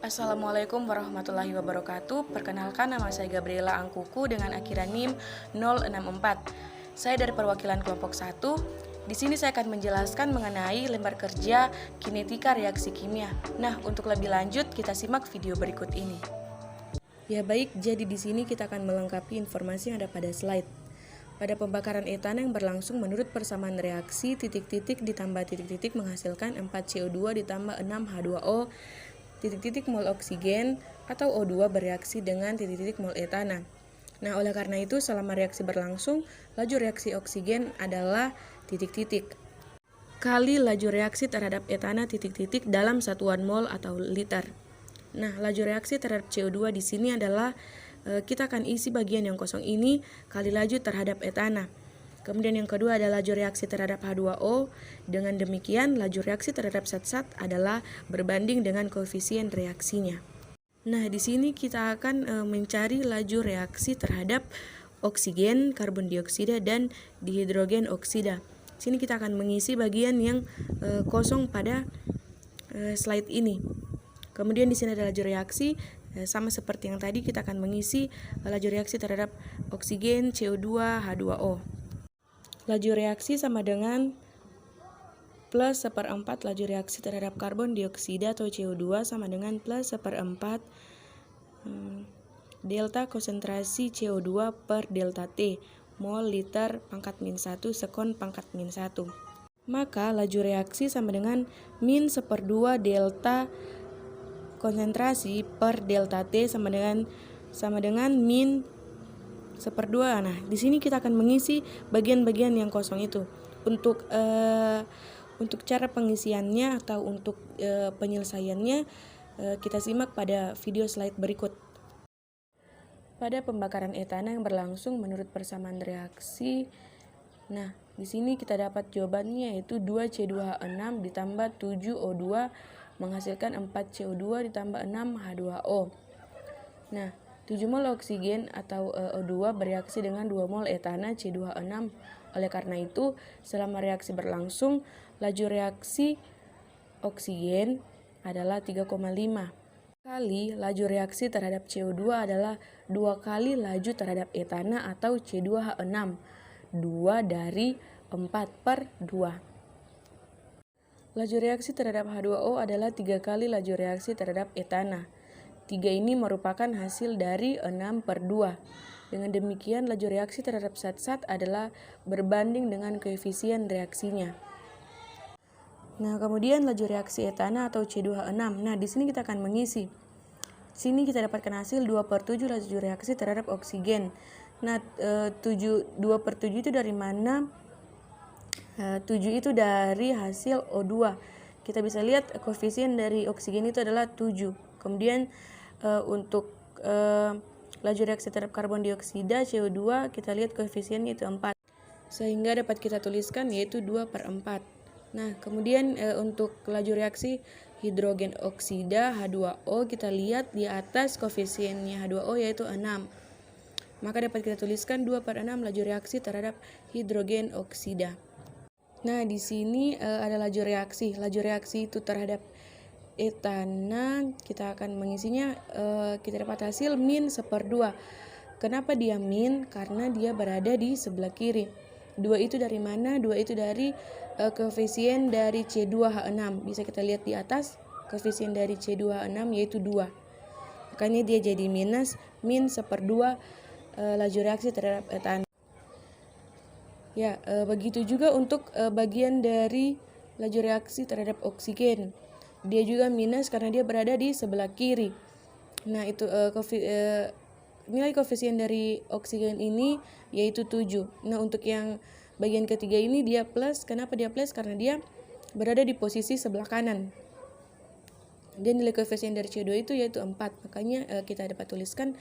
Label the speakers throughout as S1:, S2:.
S1: Assalamualaikum warahmatullahi wabarakatuh. Perkenalkan, nama saya Gabriela Angkuku dengan akhiran NIM 064. Saya dari perwakilan kelompok 1. Di sini saya akan menjelaskan mengenai lembar kerja kinetika reaksi kimia. Nah, untuk lebih lanjut kita simak video berikut ini. Ya baik, jadi di sini kita akan melengkapi informasi yang ada pada slide. Pada pembakaran etana yang berlangsung menurut persamaan reaksi titik-titik ditambah titik-titik menghasilkan 4CO2 ditambah 6H2O titik-titik mol oksigen atau O2 bereaksi dengan titik-titik mol etana. Nah, oleh karena itu selama reaksi berlangsung, laju reaksi oksigen adalah titik-titik kali laju reaksi terhadap etana titik-titik dalam satuan mol atau liter. Nah, laju reaksi terhadap CO2 di sini adalah kita akan isi bagian yang kosong ini kali laju terhadap etana. Kemudian yang kedua adalah laju reaksi terhadap H2O. Dengan demikian, laju reaksi terhadap zat-zat adalah berbanding dengan koefisien reaksinya. Nah, di sini kita akan mencari laju reaksi terhadap oksigen, karbon dioksida, dan dihidrogen oksida. Sini kita akan mengisi bagian yang kosong pada slide ini. Kemudian di sini ada laju reaksi, sama seperti yang tadi kita akan mengisi laju reaksi terhadap oksigen, CO2, H2O. Laju reaksi sama dengan plus 1/4 laju reaksi terhadap karbon dioksida atau CO2 sama dengan plus 1/4 delta konsentrasi CO2 per delta T mol liter pangkat min 1 sekon pangkat min 1. Maka laju reaksi sama dengan min 1/2 delta konsentrasi per delta T sama dengan min 1/2. Nah, di sini kita akan mengisi bagian-bagian yang kosong itu. Untuk cara pengisiannya atau untuk penyelesaiannya kita simak pada video slide berikut. Pada pembakaran etana yang berlangsung menurut persamaan reaksi, nah, di sini kita dapat jawabannya yaitu 2C2H6 ditambah 7O2 menghasilkan 4CO2 ditambah 6H2O. Nah, 7 mol oksigen atau O2 bereaksi dengan 2 mol etana C2H6. Oleh karena itu, selama reaksi berlangsung, laju reaksi oksigen adalah 3,5 kali laju reaksi terhadap CO2 adalah 2 kali laju terhadap etana atau C2H6. 2 dari 4/2. Laju reaksi terhadap H2O adalah 3 kali laju reaksi terhadap etana. 3 ini merupakan hasil dari 6/2. Dengan demikian, laju reaksi terhadap zat-zat adalah berbanding dengan koefisien reaksinya. Nah, kemudian laju reaksi etana atau C2H6. Nah, di sini kita akan mengisi. Sini kita dapatkan hasil 2/7 laju reaksi terhadap oksigen. Nah, 2/7 itu dari mana? 7 itu dari hasil O2. Kita bisa lihat koefisien dari oksigen itu adalah 7. Kemudian untuk laju reaksi terhadap karbon dioksida CO2 kita lihat koefisiennya itu 4. Sehingga dapat kita tuliskan yaitu 2/4. Nah, kemudian untuk laju reaksi hidrogen oksida H2O kita lihat di atas koefisiennya H2O yaitu 6. Maka dapat kita tuliskan 2/6 laju reaksi terhadap hidrogen oksida. Nah, di sini ada laju reaksi. Laju reaksi itu terhadap etana kita akan mengisinya, kita dapat hasil min 1/2. Kenapa dia min? Karena dia berada di sebelah kiri. 2 itu dari mana? 2 itu dari koefisien dari C2H6. Bisa kita lihat di atas koefisien dari C2H6 yaitu 2. Makanya dia jadi minus min 1/2 laju reaksi terhadap etana. Ya, begitu juga untuk bagian dari laju reaksi terhadap oksigen. Dia juga minus karena dia berada di sebelah kiri. Nah, itu nilai koefisien dari oksigen ini yaitu 7. Nah, untuk yang bagian ketiga ini dia plus. Kenapa dia plus? Karena dia berada di posisi sebelah kanan. Dan nilai koefisien dari CO2 itu yaitu 4. Makanya kita dapat tuliskan.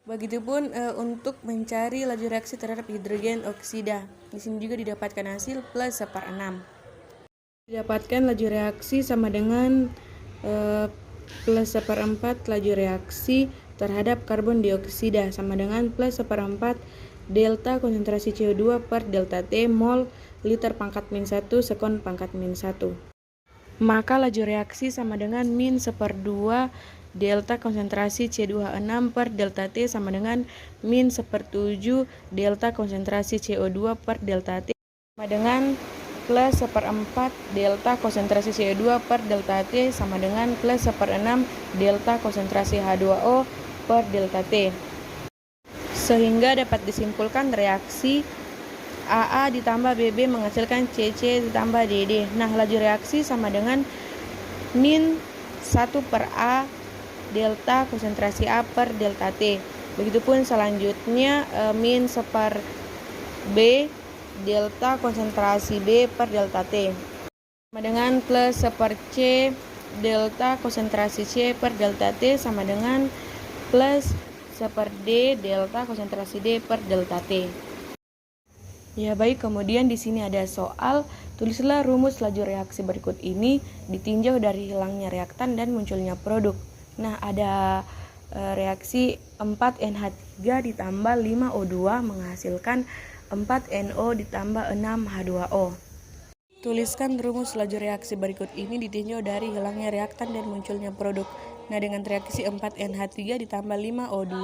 S1: Begitupun untuk mencari laju reaksi terhadap hidrogen oksida. Di sini juga didapatkan hasil plus 1/6. Didapatkan laju reaksi sama dengan plus 1/4 laju reaksi terhadap karbon dioksida sama dengan plus 1/4 delta konsentrasi CO2 per delta T mol liter pangkat min 1 sekon pangkat min 1. maka laju reaksi sama dengan min seperdua delta konsentrasi C26 per delta T sama dengan min sepertujuh delta konsentrasi CO2 per delta T sama dengan plus seperempat delta konsentrasi CO2 per delta T sama dengan plus seperenam delta konsentrasi H2O per delta T. Sehingga dapat disimpulkan reaksi AA ditambah BB menghasilkan CC ditambah DD. Nah, laju reaksi sama dengan min 1 per A delta konsentrasi A per delta T. Begitupun selanjutnya min seper B delta konsentrasi B per delta T sama dengan plus seper C delta konsentrasi C per delta T sama dengan plus seper D delta konsentrasi D per delta T. Ya baik, kemudian di sini ada soal, tulislah rumus laju reaksi berikut ini ditinjau dari hilangnya reaktan dan munculnya produk. Nah, ada reaksi 4NH3 ditambah 5O2 menghasilkan 4NO ditambah 6H2O. Tuliskan rumus laju reaksi berikut ini ditinjau dari hilangnya reaktan dan munculnya produk. Nah, dengan reaksi 4NH3 ditambah 5O2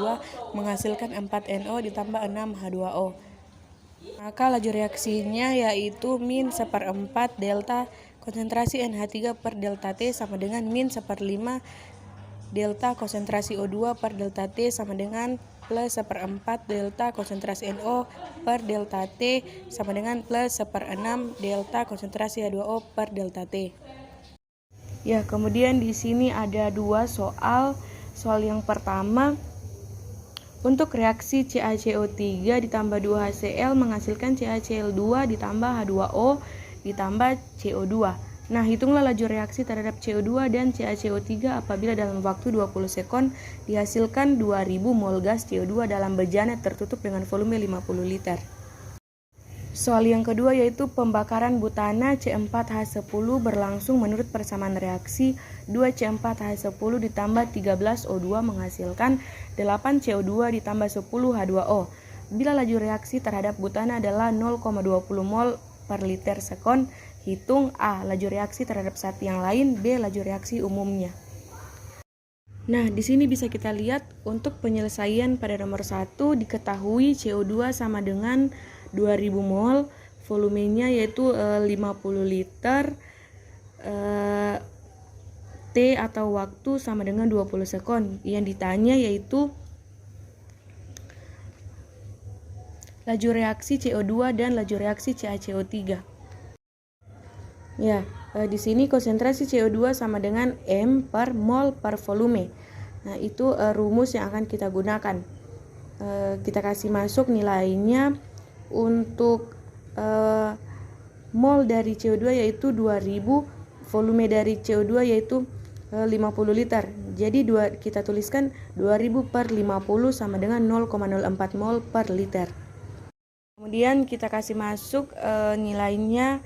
S1: menghasilkan 4NO ditambah 6H2O. Maka laju reaksinya yaitu min seperempat delta konsentrasi NH3 per delta T sama dengan min seperlima delta konsentrasi O2 per delta T sama dengan plus seperempat delta konsentrasi NO per delta T sama dengan plus seperenam delta konsentrasi H2O per delta T. Ya, kemudian di sini ada dua soal. Soal yang pertama, untuk reaksi CaCO3 ditambah 2HCl menghasilkan CaCl2 ditambah H2O ditambah CO2. Nah, hitunglah laju reaksi terhadap CO2 dan CaCO3 apabila dalam waktu 20 sekon dihasilkan 2000 mol gas CO2 dalam bejana tertutup dengan volume 50 liter. Soal yang kedua yaitu pembakaran butana C4H10 berlangsung menurut persamaan reaksi 2C4H10 ditambah 13O2 menghasilkan 8CO2 ditambah 10H2O. Bila laju reaksi terhadap butana adalah 0,20 mol per liter sekon, hitung A. Laju reaksi terhadap zat yang lain, B. Laju reaksi umumnya. Nah, di sini bisa kita lihat untuk penyelesaian pada nomor 1 diketahui CO2 sama dengan 2000 mol, volumenya yaitu 50 liter, T atau waktu sama dengan 20 sekon. Yang ditanya yaitu laju reaksi CO2 dan laju reaksi CaCO3. Ya, di sini konsentrasi CO2 sama dengan M per mol per volume. Nah, itu rumus yang akan kita gunakan. Kita kasih masuk nilainya. Untuk mol dari CO2 yaitu 2000, volume dari CO2 yaitu 50 liter. Jadi kita tuliskan 2000 per 50 sama dengan 0,04 mol per liter. Kemudian kita kasih masuk nilainya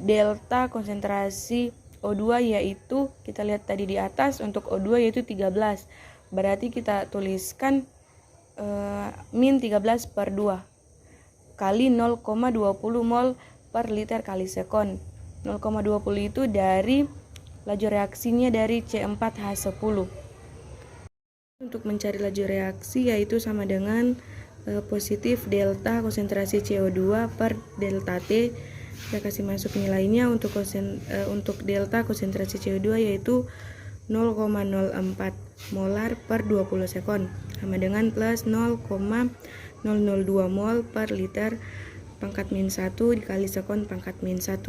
S1: delta konsentrasi O2 yaitu kita lihat tadi di atas, untuk O2 yaitu 13. Berarti kita tuliskan min 13 per 2 kali 0,20 mol per liter kali sekon. 0,20 itu dari laju reaksinya dari C4H10. Untuk mencari laju reaksi yaitu sama dengan positif delta konsentrasi CO2 per delta T. Kita kasih masuk nilainya untuk delta konsentrasi CO2 yaitu 0,04 molar per 20 sekon sama dengan plus 0,002 mol per liter pangkat min 1 dikali sekon pangkat min 1.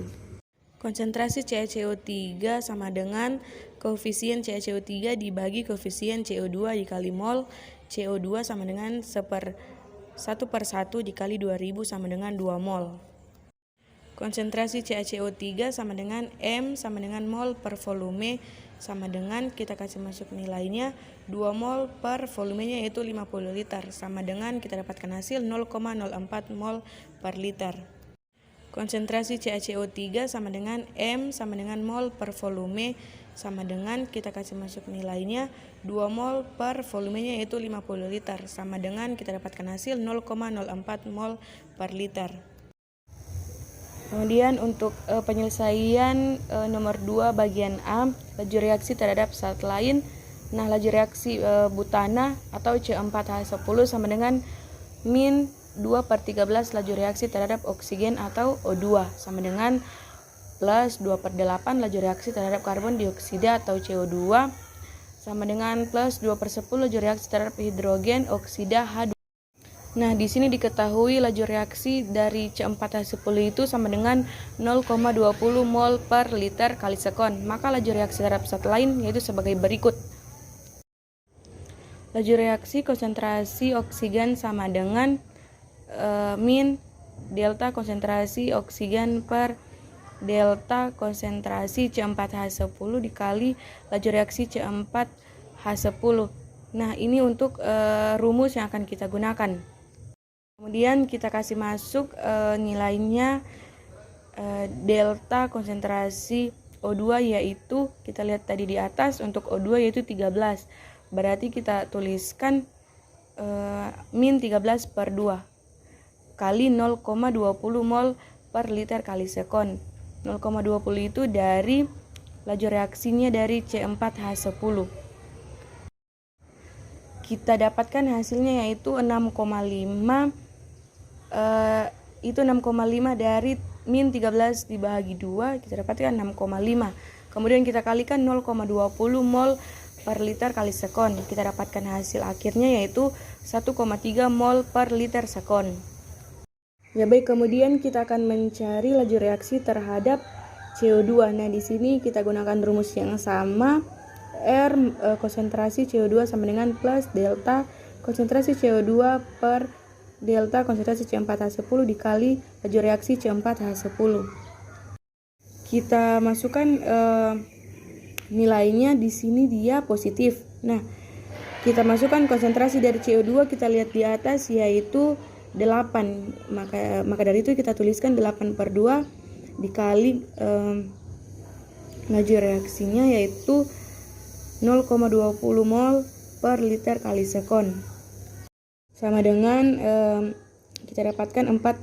S1: Konsentrasi CaCO3 sama dengan koefisien CaCO3 dibagi koefisien CO2 dikali mol CO2 sama dengan 1/1 dikali 2000 sama dengan 2 mol. Konsentrasi CaCO3 sama dengan M sama dengan mol per volume sama dengan kita kasih masuk nilainya 2 mol per volumenya yaitu 50 liter sama dengan kita dapatkan hasil 0,04 mol per liter. Konsentrasi CaCO3 sama dengan M sama dengan mol per volume sama dengan kita kasih masuk nilainya 2 mol per volumenya yaitu 50 liter sama dengan kita dapatkan hasil 0,04 mol per liter. Kemudian untuk penyelesaian nomor 2 bagian A, laju reaksi terhadap zat lain. Nah, laju reaksi butana atau C4H10 sama dengan min 2/13 laju reaksi terhadap oksigen atau O2 sama dengan plus 2/8 laju reaksi terhadap karbon dioksida atau CO2 sama dengan plus 2/10 laju reaksi terhadap hidrogen oksida H2. Nah, di sini diketahui laju reaksi dari C4H10 itu sama dengan 0,20 mol per liter kali sekon. Maka laju reaksi terhadap zat lain yaitu sebagai berikut. Laju reaksi konsentrasi oksigen sama dengan min delta konsentrasi oksigen per delta konsentrasi C4H10 dikali laju reaksi C4H10. Nah, ini untuk rumus yang akan kita gunakan. Kemudian kita kasih masuk nilainya delta konsentrasi O2 yaitu kita lihat tadi di atas untuk O2 yaitu 13. Berarti kita tuliskan min 13/2 kali 0,20 mol per liter kali sekon. 0,20 itu dari laju reaksinya dari C4H10. Kita dapatkan hasilnya yaitu 6,5 dari min 13 dibagi 2, kita dapatkan 6,5. Kemudian kita kalikan 0,20 mol per liter kali sekon. Kita dapatkan hasil akhirnya yaitu 1,3 mol per liter sekon. Ya baik, kemudian kita akan mencari laju reaksi terhadap CO2. Nah, di sini kita gunakan rumus yang sama. R konsentrasi CO2 sama dengan plus delta konsentrasi CO2 per delta konsentrasi C4H10 dikali laju reaksi C4H10. Kita masukkan nilainya, di sini dia positif. Nah, kita masukkan konsentrasi dari CO2, kita lihat di atas yaitu 8. Maka dari itu kita tuliskan 8/2 dikali laju reaksinya yaitu 0,20 mol per liter kali sekon. Sama dengan kita dapatkan 4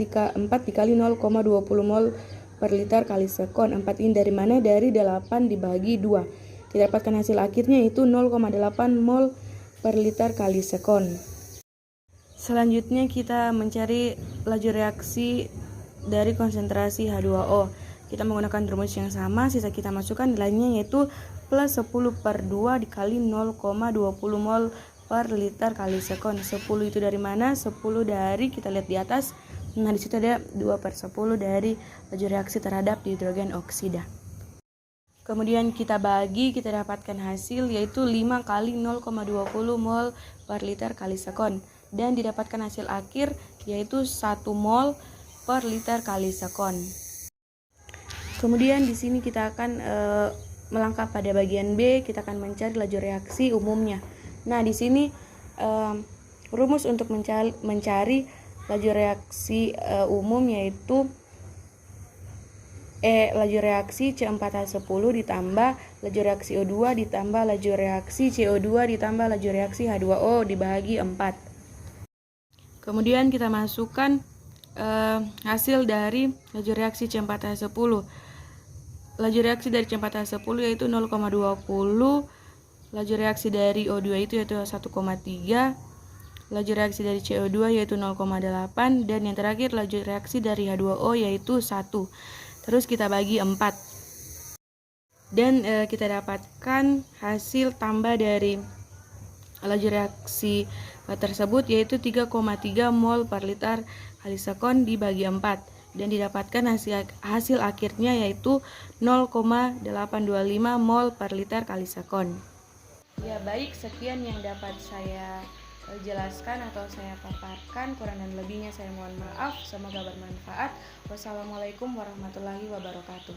S1: dikali 0,20 mol per liter kali sekon. 4 ini dari mana? Dari 8 dibagi 2. Kita dapatkan hasil akhirnya itu 0,8 mol per liter kali sekon. Selanjutnya kita mencari laju reaksi dari konsentrasi H2O. Kita menggunakan rumus yang sama, sisa kita masukkan nilainya yaitu plus 10/2 dikali 0,20 mol per liter kali sekon. 10 itu dari mana? 10 dari, kita lihat di atas. Nah, di situ ada 2/10 dari laju reaksi terhadap hidrogen oksida. Kemudian kita bagi, kita dapatkan hasil yaitu 5 kali 0,20 mol per liter kali sekon. Dan didapatkan hasil akhir yaitu 1 mol per liter kali sekon. Kemudian di sini kita akan melangkah pada bagian B, kita akan mencari laju reaksi umumnya. Nah, di sini rumus untuk mencari laju reaksi umum yaitu laju reaksi C4H10 ditambah laju reaksi O2 ditambah laju reaksi CO2 ditambah laju reaksi H2O dibagi 4. Kemudian kita masukkan hasil dari laju reaksi C4H10. Laju reaksi dari C4H10 yaitu 0,20, laju reaksi dari O2 itu yaitu 1,3, laju reaksi dari CO2 yaitu 0,8, dan yang terakhir laju reaksi dari H2O yaitu 1. Terus kita bagi 4. Dan kita dapatkan hasil tambah dari laju reaksi tersebut yaitu 3,3 mol per liter kali sekon dibagi 4. Dan didapatkan hasil akhirnya yaitu 0,825 mol per liter kali sekon. Ya baik, sekian yang dapat saya jelaskan atau saya paparkan. Kurang dan lebihnya saya mohon maaf. Semoga bermanfaat. Wassalamualaikum warahmatullahi wabarakatuh.